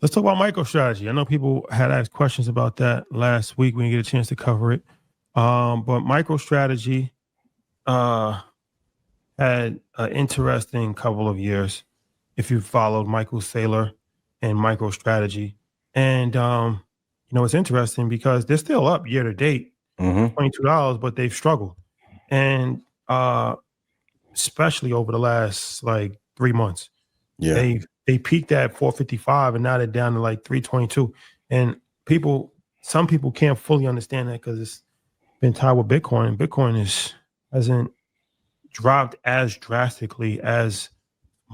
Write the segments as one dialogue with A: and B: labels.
A: Let's talk about MicroStrategy. I know people had asked questions about that last week. We didn't get a chance to cover it. But MicroStrategy had an interesting couple of years. If you followed Michael Saylor and MicroStrategy, and it's interesting because they're still up year to date, $22, but they've struggled, and especially over the last like 3 months.
B: Yeah.
A: They peaked at 455 and now they're down to like 322. And some people can't fully understand that because it's been tied with Bitcoin. Bitcoin hasn't dropped as drastically as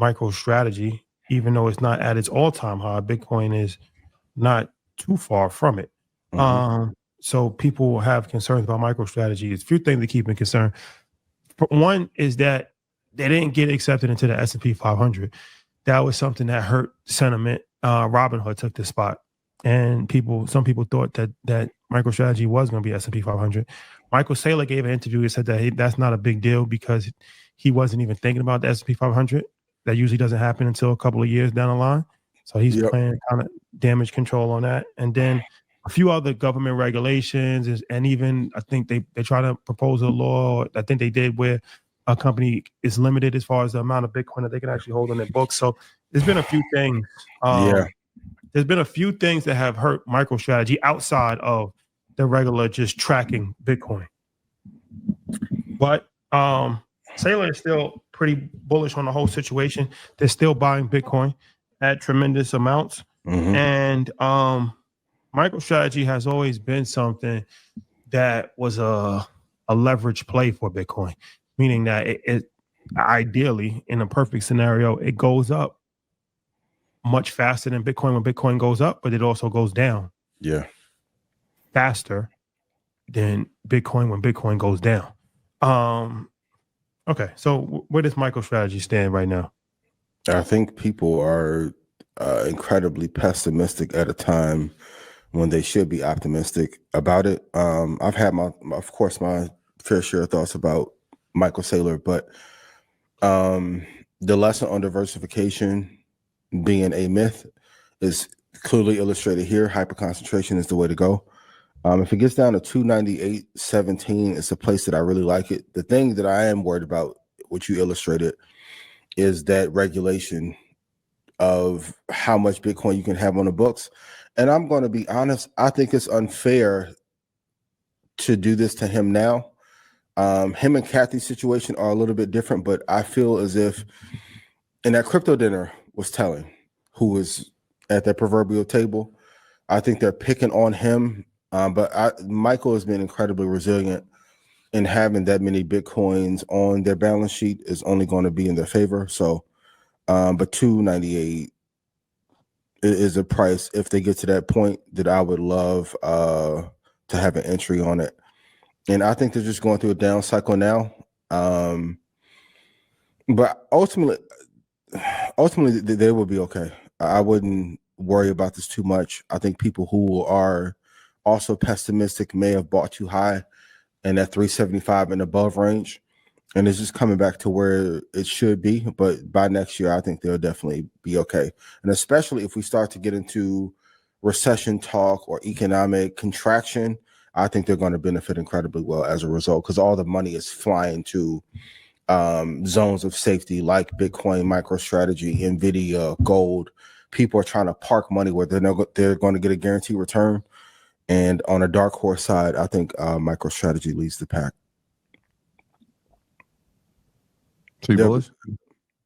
A: MicroStrategy, even though it's not at its all-time high. Bitcoin is not too far from it. So people have concerns about MicroStrategy. There's a few things to keep in concern. One is that they didn't get accepted into the S&P 500. That was something that hurt sentiment. Robinhood took the spot, and some people thought that MicroStrategy was going to be S&P 500. Michael Saylor gave an interview and said that that's not a big deal because he wasn't even thinking about the S&P 500. That usually doesn't happen until a couple of years down the line. So he's playing kind of damage control on that. And then a few other government regulations, and even I think they try to propose a law. I think they did where a company is limited as far as the amount of Bitcoin that they can actually hold on their books. So there's been a few things. There's been a few things that have hurt MicroStrategy outside of the regular just tracking Bitcoin. But Saylor is still pretty bullish on the whole situation. They're still buying Bitcoin at tremendous amounts. And MicroStrategy has always been something that was a leverage play for Bitcoin, meaning that it ideally, in a perfect scenario, it goes up much faster than Bitcoin when Bitcoin goes up, but it also goes down faster than Bitcoin when Bitcoin goes down. Okay, so where does MicroStrategy stand right now?
B: I think people are incredibly pessimistic at a time when they should be optimistic about it. I've had of course, my fair share of thoughts about Michael Saylor, but the lesson on diversification being a myth is clearly illustrated here. Hyperconcentration is the way to go. If it gets down to 298.17, it's a place that I really like it. The thing that I am worried about, which you illustrated, is that regulation of how much Bitcoin you can have on the books. And I'm going to be honest, I think it's unfair to do this to him now. Him and Kathy's situation are a little bit different, but I feel as if, and that crypto dinner was telling, who was at that proverbial table, I think they're picking on him. But Michael has been incredibly resilient, and having that many Bitcoins on their balance sheet is only going to be in their favor. So, but 298 is a price, if they get to that point, that I would love to have an entry on it. And I think they're just going through a down cycle now. But ultimately, they will be okay. I wouldn't worry about this too much. I think people who are also pessimistic may have bought too high in that 375 and above range, and it's just coming back to where it should be. But by next year, I think they'll definitely be okay. And especially if we start to get into recession talk or economic contraction, I think they're going to benefit incredibly well as a result, because all the money is flying to zones of safety like Bitcoin, MicroStrategy, NVIDIA, gold. People are trying to park money where they're going to get a guaranteed return. And on a dark horse side, I think MicroStrategy leads the pack.
C: So you bullish?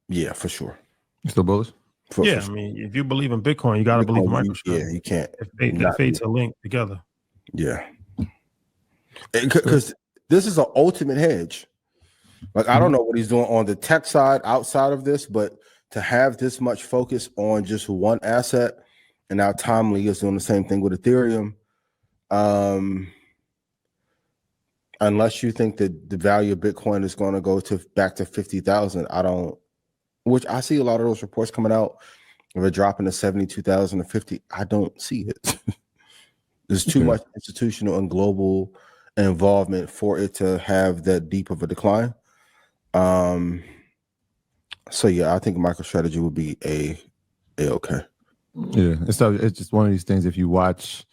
B: Yeah, for sure.
C: You still bullish?
A: For sure. I mean, if you believe in Bitcoin, you got to believe in MicroStrategy.
B: Yeah, you can't.
A: The fates are linked together.
B: Yeah. Because this is an ultimate hedge. Like, I don't know what he's doing on the tech side outside of this, but to have this much focus on just one asset, and now Tom Lee is doing the same thing with Ethereum. Unless you think that the value of Bitcoin is going to go back to 50,000, which I see a lot of those reports coming out of it dropping to 72,000 or 50. I don't see it. There's too much institutional and global involvement for it to have that deep of a decline. So yeah, I think MicroStrategy will be a okay.
C: Yeah, it's just one of these things. If you watch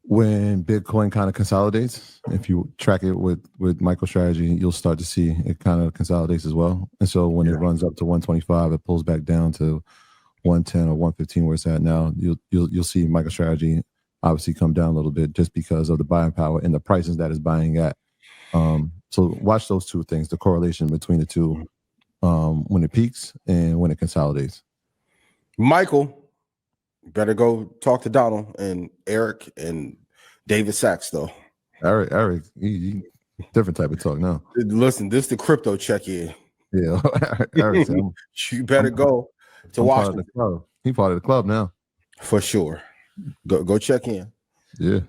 C: when Bitcoin kind of consolidates, if you track it with MicroStrategy, you'll start to see it kind of consolidates as well. And so when it runs up to 125, it pulls back down to 110 or 115 where it's at now. You'll see MicroStrategy obviously come down a little bit just because of the buying power and the prices that it's buying at. So watch those two things, the correlation between the two, when it peaks and when it consolidates.
B: Michael, better go talk to Donald and Eric and David Sachs, though.
C: Eric, he different type of talk now.
B: Listen, this is the crypto check-in.
C: Yeah, Eric,
B: you better go to Washington.
C: He part of the club now.
B: For sure. Go check in.
C: Yeah.